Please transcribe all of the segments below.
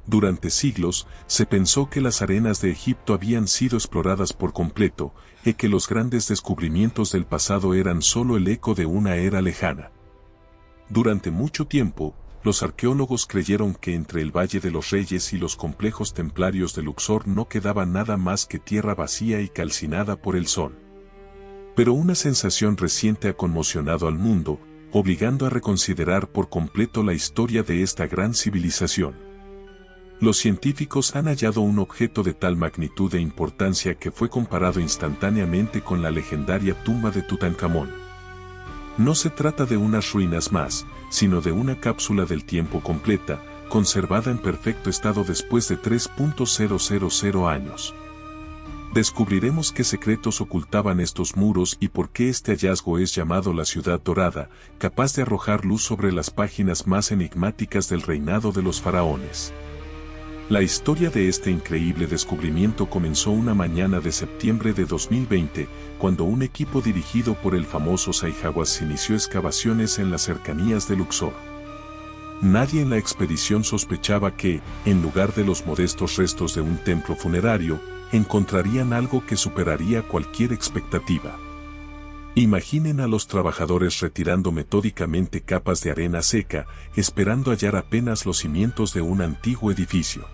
Durante siglos, se pensó que las arenas de Egipto habían sido exploradas por completo, y que los grandes descubrimientos del pasado eran solo el eco de una era lejana. Durante mucho tiempo, los arqueólogos creyeron que entre el Valle de los Reyes y los complejos templarios de Luxor no quedaba nada más que tierra vacía y calcinada por el sol. Pero una sensación reciente ha conmocionado al mundo, obligando a reconsiderar por completo la historia de esta gran civilización. Los científicos han hallado un objeto de tal magnitud e importancia que fue comparado instantáneamente con la legendaria tumba de Tutankamón. No se trata de unas ruinas más, sino de una cápsula del tiempo completa, conservada en perfecto estado después de 3.000 años. Descubriremos qué secretos ocultaban estos muros y por qué este hallazgo es llamado la Ciudad Dorada, capaz de arrojar luz sobre las páginas más enigmáticas del reinado de los faraones. La historia de este increíble descubrimiento comenzó una mañana de septiembre de 2020, cuando un equipo dirigido por el famoso Zahi Hawass inició excavaciones en las cercanías de Luxor. Nadie en la expedición sospechaba que, en lugar de los modestos restos de un templo funerario, encontrarían algo que superaría cualquier expectativa. Imaginen a los trabajadores retirando metódicamente capas de arena seca, esperando hallar apenas los cimientos de un antiguo edificio.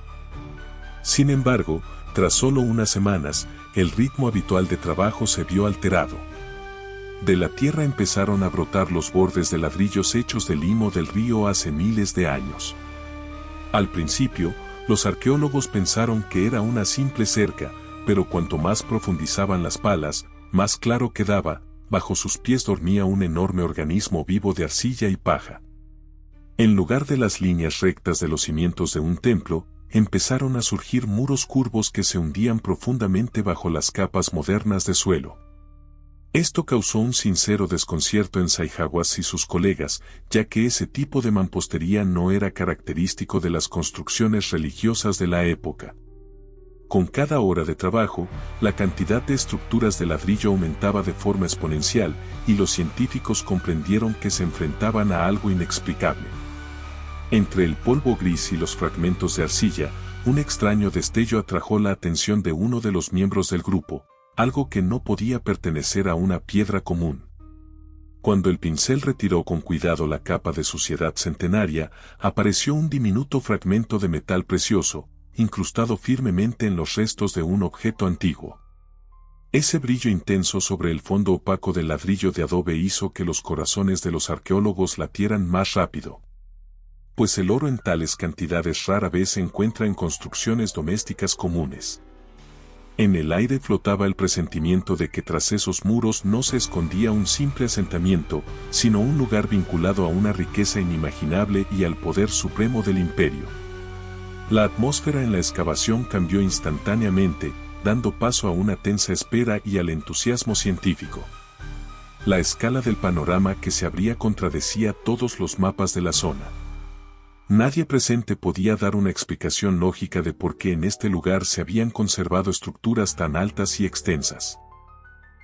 Sin embargo, tras solo unas semanas, el ritmo habitual de trabajo se vio alterado. De la tierra empezaron a brotar los bordes de ladrillos hechos de limo del río hace miles de años. Al principio, los arqueólogos pensaron que era una simple cerca, pero cuanto más profundizaban las palas, más claro quedaba, bajo sus pies dormía un enorme organismo vivo de arcilla y paja. En lugar de las líneas rectas de los cimientos de un templo, empezaron a surgir muros curvos que se hundían profundamente bajo las capas modernas de suelo. Esto causó un sincero desconcierto en Zahi Hawass y sus colegas, ya que ese tipo de mampostería no era característico de las construcciones religiosas de la época. Con cada hora de trabajo, la cantidad de estructuras de ladrillo aumentaba de forma exponencial, y los científicos comprendieron que se enfrentaban a algo inexplicable. Entre el polvo gris y los fragmentos de arcilla, un extraño destello atrajo la atención de uno de los miembros del grupo, algo que no podía pertenecer a una piedra común. Cuando el pincel retiró con cuidado la capa de suciedad centenaria, apareció un diminuto fragmento de metal precioso, incrustado firmemente en los restos de un objeto antiguo. Ese brillo intenso sobre el fondo opaco del ladrillo de adobe hizo que los corazones de los arqueólogos latieran más rápido. Pues el oro en tales cantidades rara vez se encuentra en construcciones domésticas comunes. En el aire flotaba el presentimiento de que tras esos muros no se escondía un simple asentamiento, sino un lugar vinculado a una riqueza inimaginable y al poder supremo del imperio. La atmósfera en la excavación cambió instantáneamente, dando paso a una tensa espera y al entusiasmo científico. La escala del panorama que se abría contradecía todos los mapas de la zona. Nadie presente podía dar una explicación lógica de por qué en este lugar se habían conservado estructuras tan altas y extensas.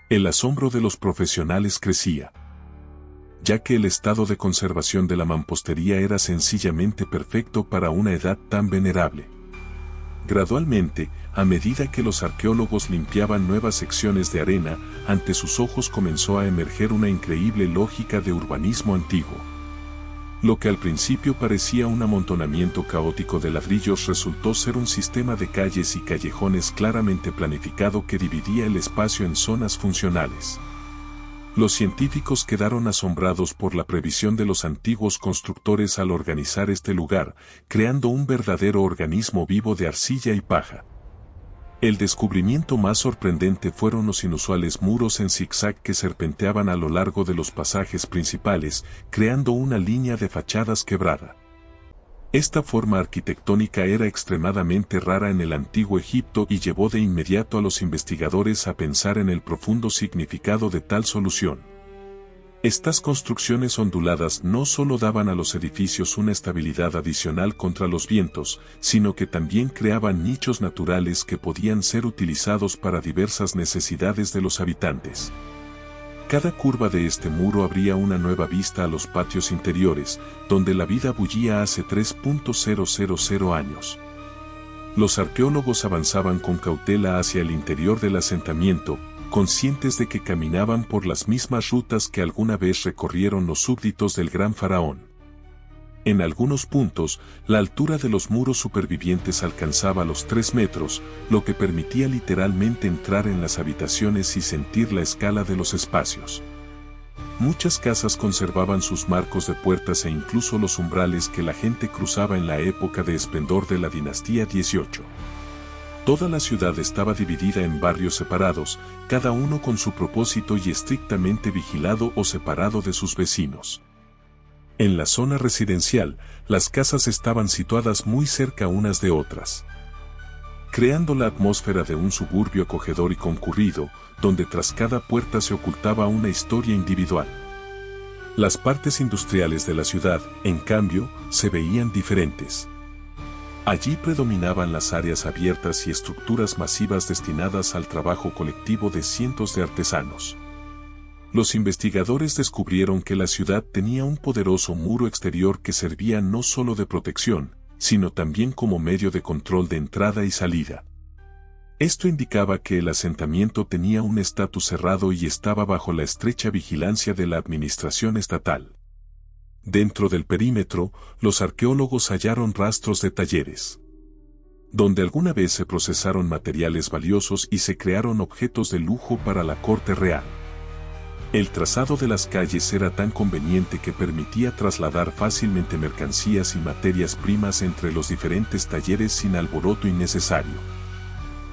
El asombro de los profesionales crecía, ya que el estado de conservación de la mampostería era sencillamente perfecto para una edad tan venerable. Gradualmente, a medida que los arqueólogos limpiaban nuevas secciones de arena, ante sus ojos comenzó a emerger una increíble lógica de urbanismo antiguo. Lo que al principio parecía un amontonamiento caótico de ladrillos resultó ser un sistema de calles y callejones claramente planificado que dividía el espacio en zonas funcionales. Los científicos quedaron asombrados por la previsión de los antiguos constructores al organizar este lugar, creando un verdadero organismo vivo de arcilla y paja. El descubrimiento más sorprendente fueron los inusuales muros en zigzag que serpenteaban a lo largo de los pasajes principales, creando una línea de fachadas quebrada. Esta forma arquitectónica era extremadamente rara en el antiguo Egipto y llevó de inmediato a los investigadores a pensar en el profundo significado de tal solución. Estas construcciones onduladas no solo daban a los edificios una estabilidad adicional contra los vientos, sino que también creaban nichos naturales que podían ser utilizados para diversas necesidades de los habitantes. Cada curva de este muro abría una nueva vista a los patios interiores, donde la vida bullía hace 3.000 años. Los arqueólogos avanzaban con cautela hacia el interior del asentamiento, conscientes de que caminaban por las mismas rutas que alguna vez recorrieron los súbditos del gran faraón. En algunos puntos, la altura de los muros supervivientes alcanzaba los 3 metros, lo que permitía literalmente entrar en las habitaciones y sentir la escala de los espacios. Muchas casas conservaban sus marcos de puertas e incluso los umbrales que la gente cruzaba en la época de esplendor de la dinastía XVIII. Toda la ciudad estaba dividida en barrios separados, cada uno con su propósito y estrictamente vigilado o separado de sus vecinos. En la zona residencial, las casas estaban situadas muy cerca unas de otras, creando la atmósfera de un suburbio acogedor y concurrido, donde tras cada puerta se ocultaba una historia individual. Las partes industriales de la ciudad, en cambio, se veían diferentes. Allí predominaban las áreas abiertas y estructuras masivas destinadas al trabajo colectivo de cientos de artesanos. Los investigadores descubrieron que la ciudad tenía un poderoso muro exterior que servía no solo de protección, sino también como medio de control de entrada y salida. Esto indicaba que el asentamiento tenía un estatus cerrado y estaba bajo la estrecha vigilancia de la administración estatal. Dentro del perímetro, los arqueólogos hallaron rastros de talleres, donde alguna vez se procesaron materiales valiosos y se crearon objetos de lujo para la corte real. El trazado de las calles era tan conveniente que permitía trasladar fácilmente mercancías y materias primas entre los diferentes talleres sin alboroto innecesario.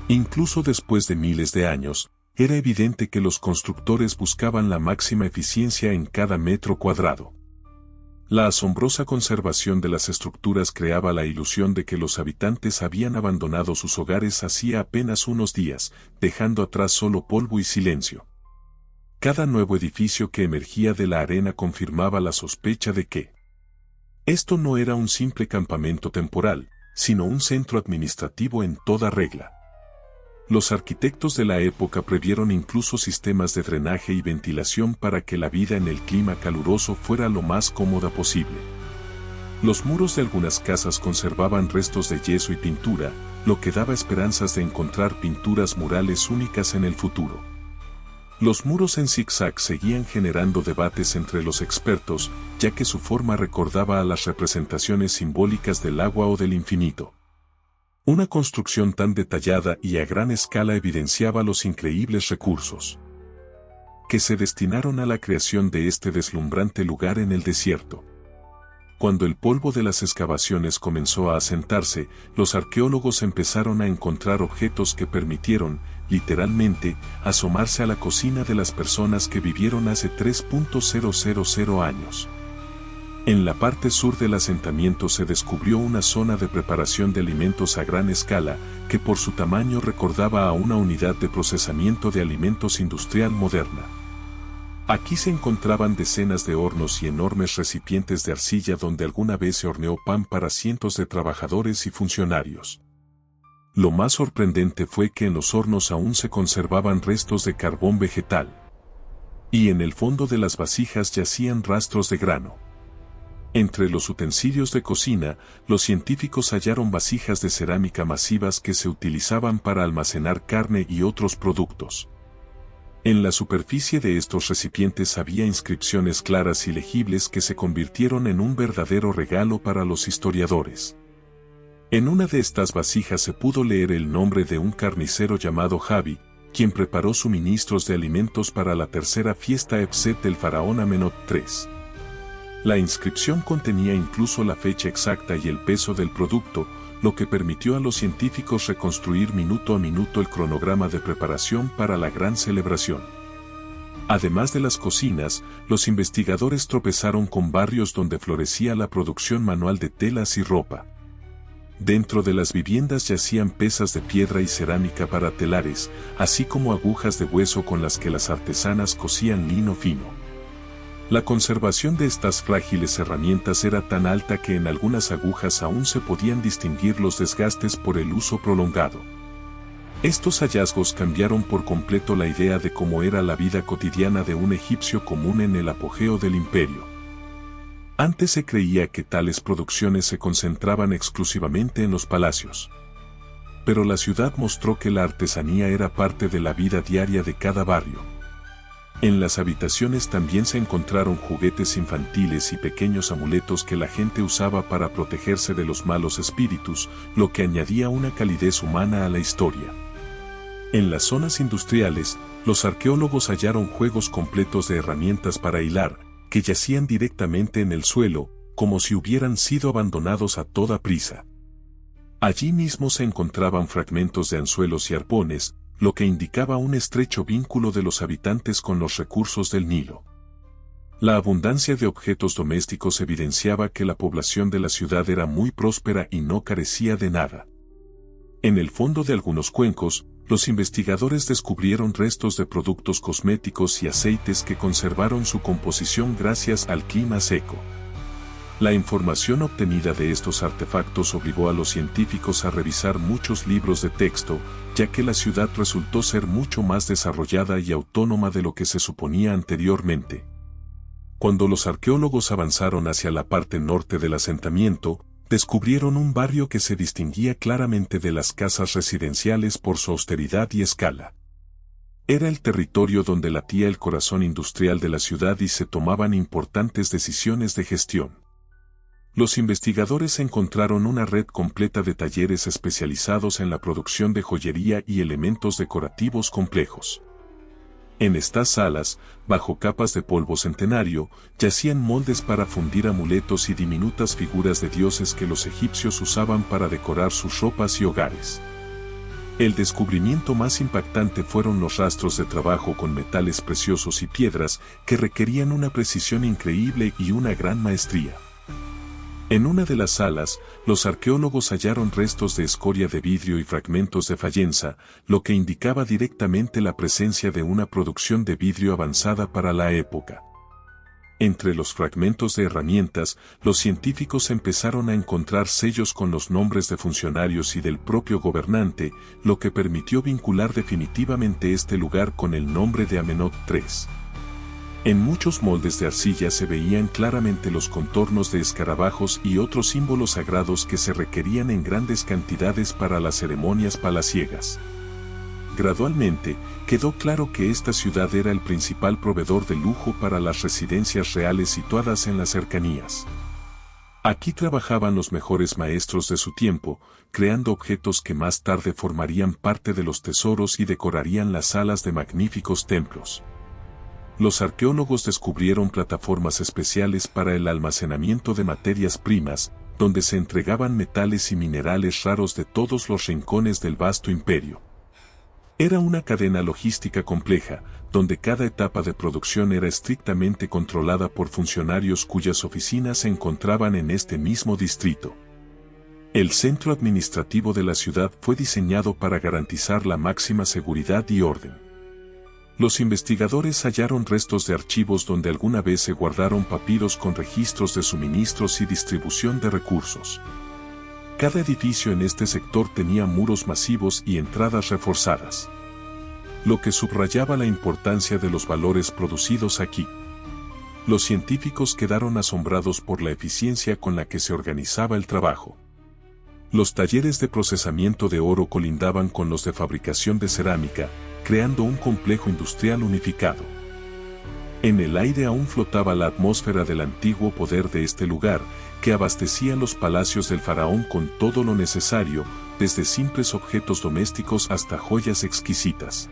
Incluso después de miles de años, era evidente que los constructores buscaban la máxima eficiencia en cada metro cuadrado. La asombrosa conservación de las estructuras creaba la ilusión de que los habitantes habían abandonado sus hogares hacía apenas unos días, dejando atrás solo polvo y silencio. Cada nuevo edificio que emergía de la arena confirmaba la sospecha de que esto no era un simple campamento temporal, sino un centro administrativo en toda regla. Los arquitectos de la época previeron incluso sistemas de drenaje y ventilación para que la vida en el clima caluroso fuera lo más cómoda posible. Los muros de algunas casas conservaban restos de yeso y pintura, lo que daba esperanzas de encontrar pinturas murales únicas en el futuro. Los muros en zigzag seguían generando debates entre los expertos, ya que su forma recordaba a las representaciones simbólicas del agua o del infinito. Una construcción tan detallada y a gran escala evidenciaba los increíbles recursos que se destinaron a la creación de este deslumbrante lugar en el desierto. Cuando el polvo de las excavaciones comenzó a asentarse, los arqueólogos empezaron a encontrar objetos que permitieron, literalmente, asomarse a la cocina de las personas que vivieron hace 3.000 años. En la parte sur del asentamiento se descubrió una zona de preparación de alimentos a gran escala, que por su tamaño recordaba a una unidad de procesamiento de alimentos industrial moderna. Aquí se encontraban decenas de hornos y enormes recipientes de arcilla donde alguna vez se horneó pan para cientos de trabajadores y funcionarios. Lo más sorprendente fue que en los hornos aún se conservaban restos de carbón vegetal. Y en el fondo de las vasijas yacían rastros de grano. Entre los utensilios de cocina, los científicos hallaron vasijas de cerámica masivas que se utilizaban para almacenar carne y otros productos. En la superficie de estos recipientes había inscripciones claras y legibles que se convirtieron en un verdadero regalo para los historiadores. En una de estas vasijas se pudo leer el nombre de un carnicero llamado Javi, quien preparó suministros de alimentos para la tercera fiesta Epset del faraón Amenhotep III. La inscripción contenía incluso la fecha exacta y el peso del producto, lo que permitió a los científicos reconstruir minuto a minuto el cronograma de preparación para la gran celebración. Además de las cocinas, los investigadores tropezaron con barrios donde florecía la producción manual de telas y ropa. Dentro de las viviendas yacían pesas de piedra y cerámica para telares, así como agujas de hueso con las que las artesanas cosían lino fino. La conservación de estas frágiles herramientas era tan alta que en algunas agujas aún se podían distinguir los desgastes por el uso prolongado. Estos hallazgos cambiaron por completo la idea de cómo era la vida cotidiana de un egipcio común en el apogeo del imperio. Antes se creía que tales producciones se concentraban exclusivamente en los palacios. pero la ciudad mostró que la artesanía era parte de la vida diaria de cada barrio. En las habitaciones también se encontraron juguetes infantiles y pequeños amuletos que la gente usaba para protegerse de los malos espíritus, lo que añadía una calidez humana a la historia. En las zonas industriales, los arqueólogos hallaron juegos completos de herramientas para hilar, que yacían directamente en el suelo, como si hubieran sido abandonados a toda prisa. Allí mismo se encontraban fragmentos de anzuelos y arpones, lo que indicaba un estrecho vínculo de los habitantes con los recursos del Nilo. La abundancia de objetos domésticos evidenciaba que la población de la ciudad era muy próspera y no carecía de nada. En el fondo de algunos cuencos, los investigadores descubrieron restos de productos cosméticos y aceites que conservaron su composición gracias al clima seco. La información obtenida de estos artefactos obligó a los científicos a revisar muchos libros de texto, ya que la ciudad resultó ser mucho más desarrollada y autónoma de lo que se suponía anteriormente. Cuando los arqueólogos avanzaron hacia la parte norte del asentamiento, descubrieron un barrio que se distinguía claramente de las casas residenciales por su austeridad y escala. Era el territorio donde latía el corazón industrial de la ciudad y se tomaban importantes decisiones de gestión. Los investigadores encontraron una red completa de talleres especializados en la producción de joyería y elementos decorativos complejos. En estas salas, bajo capas de polvo centenario, yacían moldes para fundir amuletos y diminutas figuras de dioses que los egipcios usaban para decorar sus ropas y hogares. El descubrimiento más impactante fueron los rastros de trabajo con metales preciosos y piedras que requerían una precisión increíble y una gran maestría. En una de las salas, los arqueólogos hallaron restos de escoria de vidrio y fragmentos de fayenza, lo que indicaba directamente la presencia de una producción de vidrio avanzada para la época. Entre los fragmentos de herramientas, los científicos empezaron a encontrar sellos con los nombres de funcionarios y del propio gobernante, lo que permitió vincular definitivamente este lugar con el nombre de Amenhotep III. En muchos moldes de arcilla se veían claramente los contornos de escarabajos y otros símbolos sagrados que se requerían en grandes cantidades para las ceremonias palaciegas. Gradualmente, quedó claro que esta ciudad era el principal proveedor de lujo para las residencias reales situadas en las cercanías. Aquí trabajaban los mejores maestros de su tiempo, creando objetos que más tarde formarían parte de los tesoros y decorarían las salas de magníficos templos. Los arqueólogos descubrieron plataformas especiales para el almacenamiento de materias primas, donde se entregaban metales y minerales raros de todos los rincones del vasto imperio. Era una cadena logística compleja, donde cada etapa de producción era estrictamente controlada por funcionarios cuyas oficinas se encontraban en este mismo distrito. El centro administrativo de la ciudad fue diseñado para garantizar la máxima seguridad y orden. Los investigadores hallaron restos de archivos donde alguna vez se guardaron papiros con registros de suministros y distribución de recursos. Cada edificio en este sector tenía muros masivos y entradas reforzadas, lo que subrayaba la importancia de los valores producidos aquí. Los científicos quedaron asombrados por la eficiencia con la que se organizaba el trabajo. Los talleres de procesamiento de oro colindaban con los de fabricación de cerámica, creando un complejo industrial unificado. En el aire aún flotaba la atmósfera del antiguo poder de este lugar, que abastecía los palacios del faraón con todo lo necesario, desde simples objetos domésticos hasta joyas exquisitas.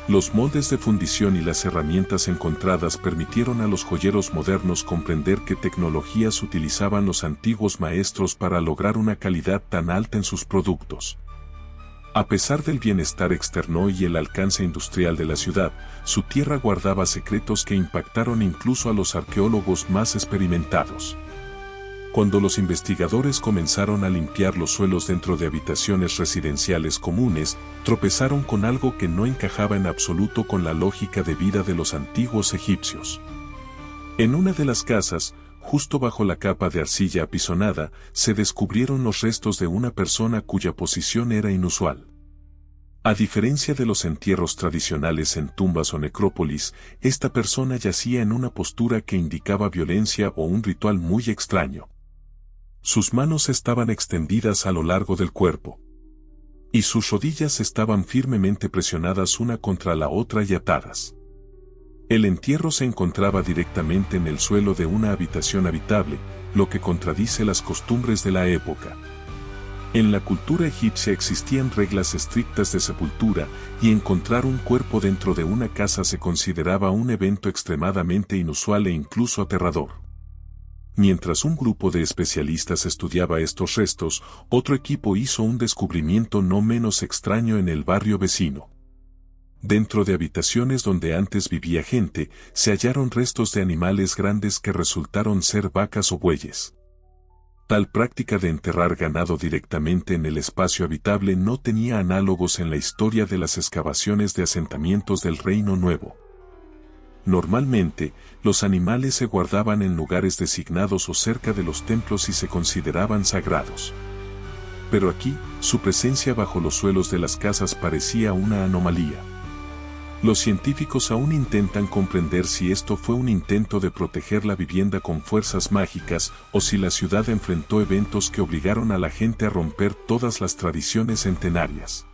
Los moldes de fundición y las herramientas encontradas permitieron a los joyeros modernos comprender qué tecnologías utilizaban los antiguos maestros para lograr una calidad tan alta en sus productos. A pesar del bienestar externo y el alcance industrial de la ciudad, su tierra guardaba secretos que impactaron incluso a los arqueólogos más experimentados. Cuando los investigadores comenzaron a limpiar los suelos dentro de habitaciones residenciales comunes, tropezaron con algo que no encajaba en absoluto con la lógica de vida de los antiguos egipcios. En una de las casas, justo bajo la capa de arcilla apisonada, se descubrieron los restos de una persona cuya posición era inusual. A diferencia de los entierros tradicionales en tumbas o necrópolis, esta persona yacía en una postura que indicaba violencia o un ritual muy extraño. Sus manos estaban extendidas a lo largo del cuerpo. y sus rodillas estaban firmemente presionadas una contra la otra y atadas. El entierro se encontraba directamente en el suelo de una habitación habitable, lo que contradice las costumbres de la época. En la cultura egipcia existían reglas estrictas de sepultura, y encontrar un cuerpo dentro de una casa se consideraba un evento extremadamente inusual e incluso aterrador. Mientras un grupo de especialistas estudiaba estos restos, otro equipo hizo un descubrimiento no menos extraño en el barrio vecino. Dentro de habitaciones donde antes vivía gente, se hallaron restos de animales grandes que resultaron ser vacas o bueyes. Tal práctica de enterrar ganado directamente en el espacio habitable no tenía análogos en la historia de las excavaciones de asentamientos del Reino Nuevo. Normalmente, los animales se guardaban en lugares designados o cerca de los templos y se consideraban sagrados. Pero aquí, su presencia bajo los suelos de las casas parecía una anomalía. Los científicos aún intentan comprender si esto fue un intento de proteger la vivienda con fuerzas mágicas o si la ciudad enfrentó eventos que obligaron a la gente a romper todas las tradiciones centenarias.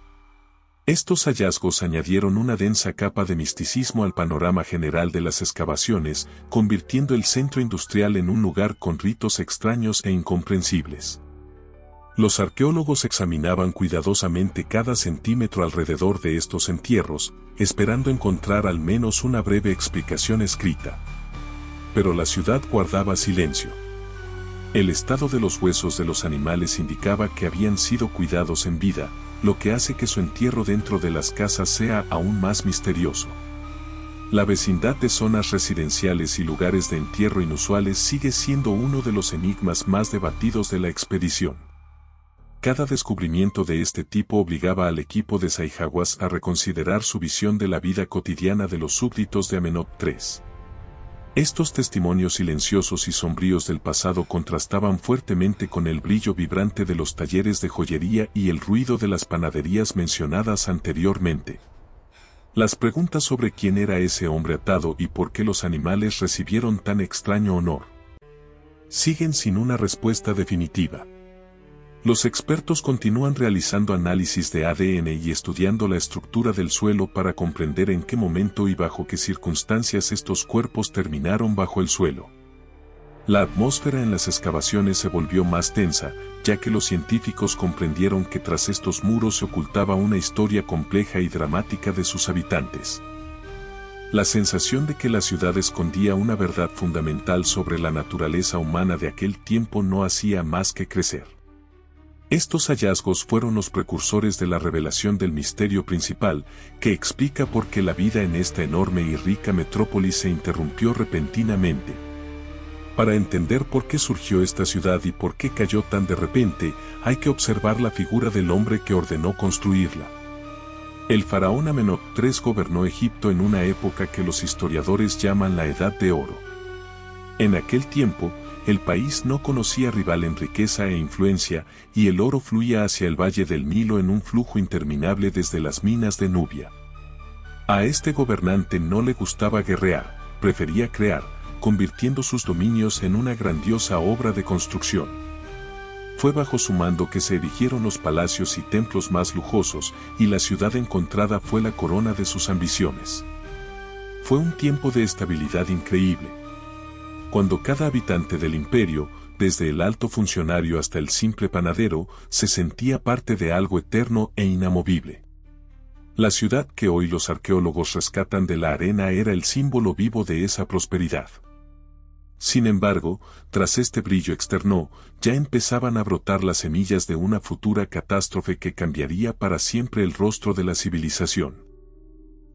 Estos hallazgos añadieron una densa capa de misticismo al panorama general de las excavaciones, convirtiendo el centro industrial en un lugar con ritos extraños e incomprensibles. Los arqueólogos examinaban cuidadosamente cada centímetro alrededor de estos entierros, esperando encontrar al menos una breve explicación escrita. Pero la ciudad guardaba silencio. El estado de los huesos de los animales indicaba que habían sido cuidados en vida, lo que hace que su entierro dentro de las casas sea aún más misterioso. La vecindad de zonas residenciales y lugares de entierro inusuales sigue siendo uno de los enigmas más debatidos de la expedición. Cada descubrimiento de este tipo obligaba al equipo de Sayhawas a reconsiderar su visión de la vida cotidiana de los súbditos de Amenhotep III. Estos testimonios silenciosos y sombríos del pasado contrastaban fuertemente con el brillo vibrante de los talleres de joyería y el ruido de las panaderías mencionadas anteriormente. Las preguntas sobre quién era ese hombre atado y por qué los animales recibieron tan extraño honor siguen sin una respuesta definitiva. Los expertos continúan realizando análisis de ADN y estudiando la estructura del suelo para comprender en qué momento y bajo qué circunstancias estos cuerpos terminaron bajo el suelo. La atmósfera en las excavaciones se volvió más tensa, ya que los científicos comprendieron que tras estos muros se ocultaba una historia compleja y dramática de sus habitantes. La sensación de que la ciudad escondía una verdad fundamental sobre la naturaleza humana de aquel tiempo no hacía más que crecer. Estos hallazgos fueron los precursores de la revelación del misterio principal, que explica por qué la vida en esta enorme y rica metrópolis se interrumpió repentinamente. Para entender por qué surgió esta ciudad y por qué cayó tan de repente, hay que observar la figura del hombre que ordenó construirla. El faraón Amenhotep III gobernó Egipto en una época que los historiadores llaman la Edad de Oro. En aquel tiempo, el país no conocía rival en riqueza e influencia, y el oro fluía hacia el valle del Nilo en un flujo interminable desde las minas de Nubia. A este gobernante no le gustaba guerrear, prefería crear, convirtiendo sus dominios en una grandiosa obra de construcción. Fue bajo su mando que se erigieron los palacios y templos más lujosos, y la ciudad encontrada fue la corona de sus ambiciones. Fue un tiempo de estabilidad increíble, cuando cada habitante del imperio, desde el alto funcionario hasta el simple panadero, se sentía parte de algo eterno e inamovible. La ciudad que hoy los arqueólogos rescatan de la arena era el símbolo vivo de esa prosperidad. Sin embargo, tras este brillo externo, ya empezaban a brotar las semillas de una futura catástrofe que cambiaría para siempre el rostro de la civilización.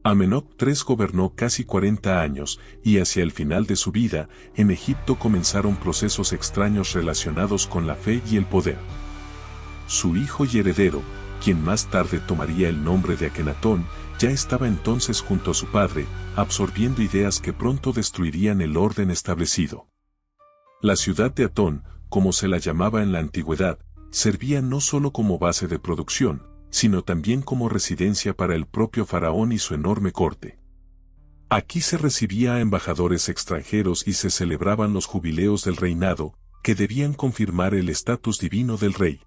Amenhotep III gobernó casi 40 años, y hacia el final de su vida, en Egipto comenzaron procesos extraños relacionados con la fe y el poder. Su hijo y heredero, quien más tarde tomaría el nombre de Akenatón, ya estaba entonces junto a su padre, absorbiendo ideas que pronto destruirían el orden establecido. La ciudad de Atón, como se la llamaba en la antigüedad, servía no solo como base de producción, sino también como residencia para el propio faraón y su enorme corte. Aquí se recibía a embajadores extranjeros y se celebraban los jubileos del reinado, que debían confirmar el estatus divino del rey.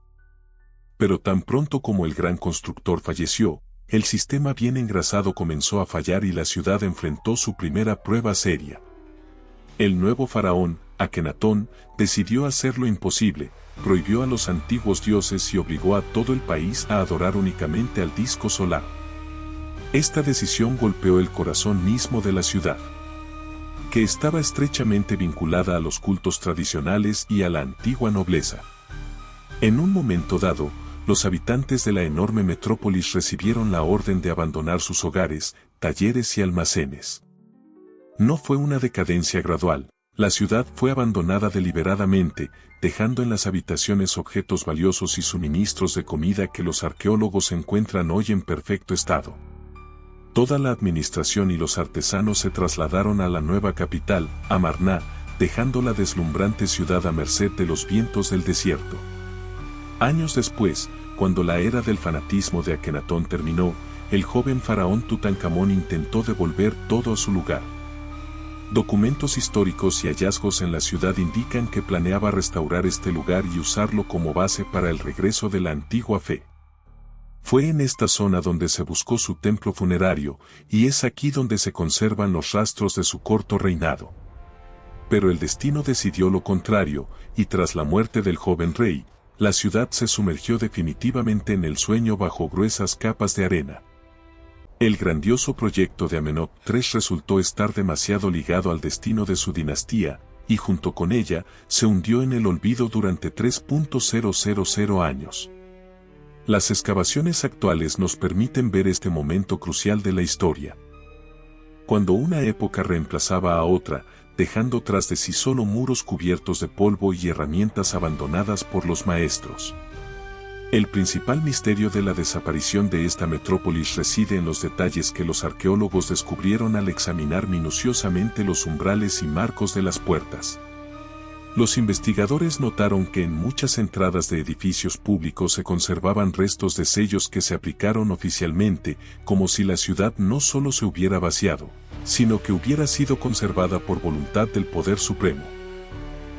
Pero tan pronto como el gran constructor falleció, el sistema bien engrasado comenzó a fallar y la ciudad enfrentó su primera prueba seria. El nuevo faraón, Akenatón, decidió hacer lo imposible, prohibió a los antiguos dioses y obligó a todo el país a adorar únicamente al disco solar. Esta decisión golpeó el corazón mismo de la ciudad, que estaba estrechamente vinculada a los cultos tradicionales y a la antigua nobleza. En un momento dado, los habitantes de la enorme metrópolis recibieron la orden de abandonar sus hogares, talleres y almacenes. No fue una decadencia gradual, la ciudad fue abandonada deliberadamente, dejando en las habitaciones objetos valiosos y suministros de comida que los arqueólogos encuentran hoy en perfecto estado. Toda la administración y los artesanos se trasladaron a la nueva capital, Amarná, dejando la deslumbrante ciudad a merced de los vientos del desierto. Años después, cuando la era del fanatismo de Akenatón terminó, el joven faraón Tutankamón intentó devolver todo a su lugar. Documentos históricos y hallazgos en la ciudad indican que planeaba restaurar este lugar y usarlo como base para el regreso de la antigua fe. Fue en esta zona donde se buscó su templo funerario, y es aquí donde se conservan los rastros de su corto reinado. Pero el destino decidió lo contrario, y tras la muerte del joven rey, la ciudad se sumergió definitivamente en el sueño bajo gruesas capas de arena. El grandioso proyecto de Amenhotep III resultó estar demasiado ligado al destino de su dinastía, y junto con ella, se hundió en el olvido durante 3.000 años. Las excavaciones actuales nos permiten ver este momento crucial de la historia. Cuando una época reemplazaba a otra, dejando tras de sí solo muros cubiertos de polvo y herramientas abandonadas por los maestros. El principal misterio de la desaparición de esta metrópolis reside en los detalles que los arqueólogos descubrieron al examinar minuciosamente los umbrales y marcos de las puertas. Los investigadores notaron que en muchas entradas de edificios públicos se conservaban restos de sellos que se aplicaron oficialmente, como si la ciudad no solo se hubiera vaciado, sino que hubiera sido conservada por voluntad del Poder Supremo.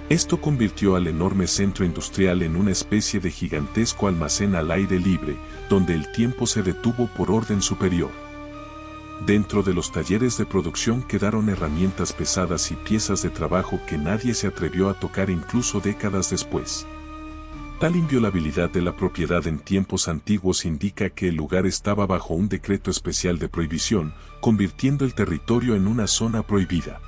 Esto convirtió al enorme centro industrial en una especie de gigantesco almacén al aire libre, donde el tiempo se detuvo por orden superior. Dentro de los talleres de producción quedaron herramientas pesadas y piezas de trabajo que nadie se atrevió a tocar incluso décadas después. Tal inviolabilidad de la propiedad en tiempos antiguos indica que el lugar estaba bajo un decreto especial de prohibición, convirtiendo el territorio en una zona prohibida.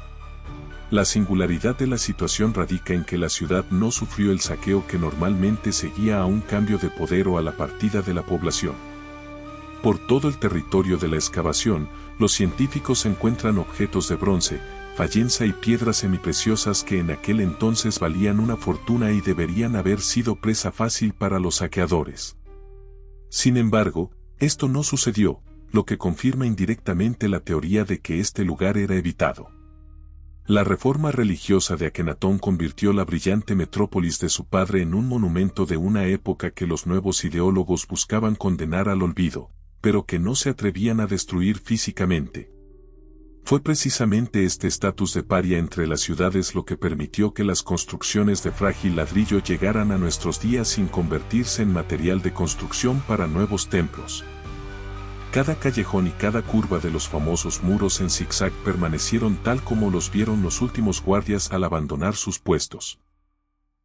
La singularidad de la situación radica en que la ciudad no sufrió el saqueo que normalmente seguía a un cambio de poder o a la partida de la población. Por todo el territorio de la excavación, los científicos encuentran objetos de bronce, fayenza y piedras semipreciosas que en aquel entonces valían una fortuna y deberían haber sido presa fácil para los saqueadores. Sin embargo, esto no sucedió, lo que confirma indirectamente la teoría de que este lugar era evitado. La reforma religiosa de Akenatón convirtió la brillante metrópolis de su padre en un monumento de una época que los nuevos ideólogos buscaban condenar al olvido, pero que no se atrevían a destruir físicamente. Fue precisamente este estatus de paria entre las ciudades lo que permitió que las construcciones de frágil ladrillo llegaran a nuestros días sin convertirse en material de construcción para nuevos templos. Cada callejón y cada curva de los famosos muros en zigzag permanecieron tal como los vieron los últimos guardias al abandonar sus puestos.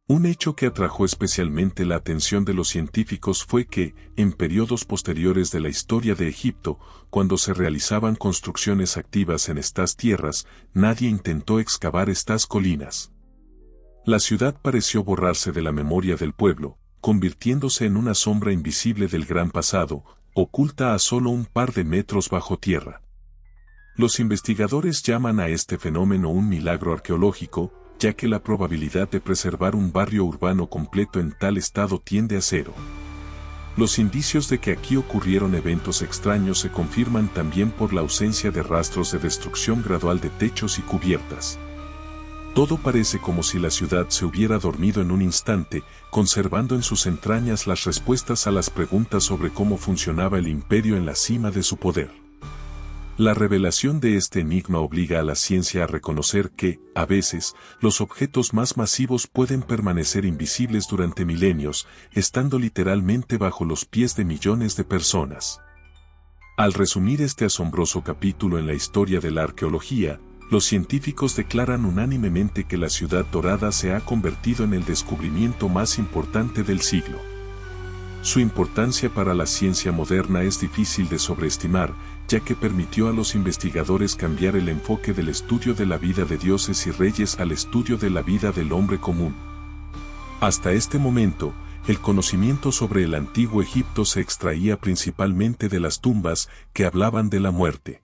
Un hecho que atrajo especialmente la atención de los científicos fue que, en periodos posteriores de la historia de Egipto, cuando se realizaban construcciones activas en estas tierras, nadie intentó excavar estas colinas. La ciudad pareció borrarse de la memoria del pueblo, convirtiéndose en una sombra invisible del gran pasado, oculta a solo un par de metros bajo tierra. Los investigadores llaman a este fenómeno un milagro arqueológico, ya que la probabilidad de preservar un barrio urbano completo en tal estado tiende a cero. Los indicios de que aquí ocurrieron eventos extraños se confirman también por la ausencia de rastros de destrucción gradual de techos y cubiertas. Todo parece como si la ciudad se hubiera dormido en un instante, conservando en sus entrañas las respuestas a las preguntas sobre cómo funcionaba el imperio en la cima de su poder. La revelación de este enigma obliga a la ciencia a reconocer que, a veces, los objetos más masivos pueden permanecer invisibles durante milenios, estando literalmente bajo los pies de millones de personas. Al resumir este asombroso capítulo en la historia de la arqueología, los científicos declaran unánimemente que la Ciudad Dorada se ha convertido en el descubrimiento más importante del siglo. Su importancia para la ciencia moderna es difícil de sobreestimar, ya que permitió a los investigadores cambiar el enfoque del estudio de la vida de dioses y reyes al estudio de la vida del hombre común. Hasta este momento, el conocimiento sobre el antiguo Egipto se extraía principalmente de las tumbas que hablaban de la muerte.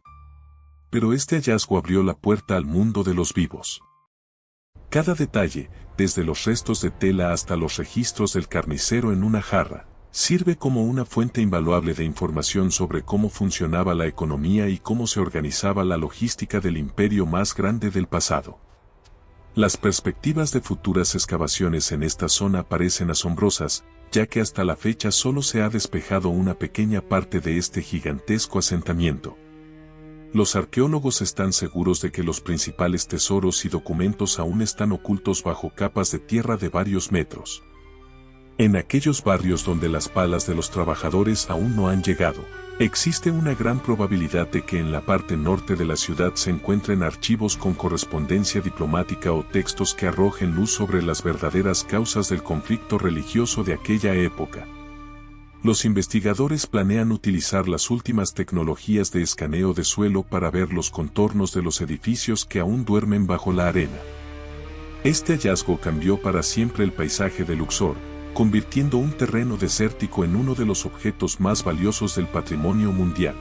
Pero este hallazgo abrió la puerta al mundo de los vivos. Cada detalle, desde los restos de tela hasta los registros del carnicero en una jarra, sirve como una fuente invaluable de información sobre cómo funcionaba la economía y cómo se organizaba la logística del imperio más grande del pasado. Las perspectivas de futuras excavaciones en esta zona parecen asombrosas, ya que hasta la fecha solo se ha despejado una pequeña parte de este gigantesco asentamiento. Los arqueólogos están seguros de que los principales tesoros y documentos aún están ocultos bajo capas de tierra de varios metros. En aquellos barrios donde las palas de los trabajadores aún no han llegado, existe una gran probabilidad de que en la parte norte de la ciudad se encuentren archivos con correspondencia diplomática o textos que arrojen luz sobre las verdaderas causas del conflicto religioso de aquella época. Los investigadores planean utilizar las últimas tecnologías de escaneo de suelo para ver los contornos de los edificios que aún duermen bajo la arena. Este hallazgo cambió para siempre el paisaje de Luxor, convirtiendo un terreno desértico en uno de los objetos más valiosos del patrimonio mundial.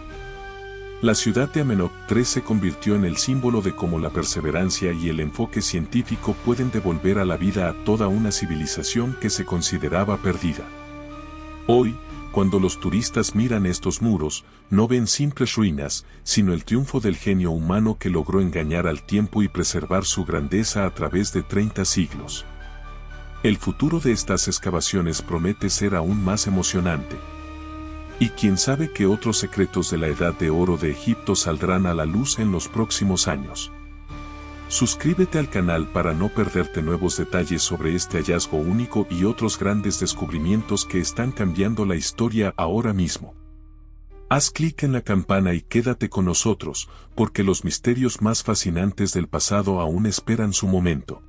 La ciudad de Amenhotep se convirtió en el símbolo de cómo la perseverancia y el enfoque científico pueden devolver a la vida a toda una civilización que se consideraba perdida. Hoy, cuando los turistas miran estos muros, no ven simples ruinas, sino el triunfo del genio humano que logró engañar al tiempo y preservar su grandeza a través de 30 siglos. El futuro de estas excavaciones promete ser aún más emocionante. Y quién sabe qué otros secretos de la Edad de Oro de Egipto saldrán a la luz en los próximos años. Suscríbete al canal para no perderte nuevos detalles sobre este hallazgo único y otros grandes descubrimientos que están cambiando la historia ahora mismo. Haz clic en la campana y quédate con nosotros, porque los misterios más fascinantes del pasado aún esperan su momento.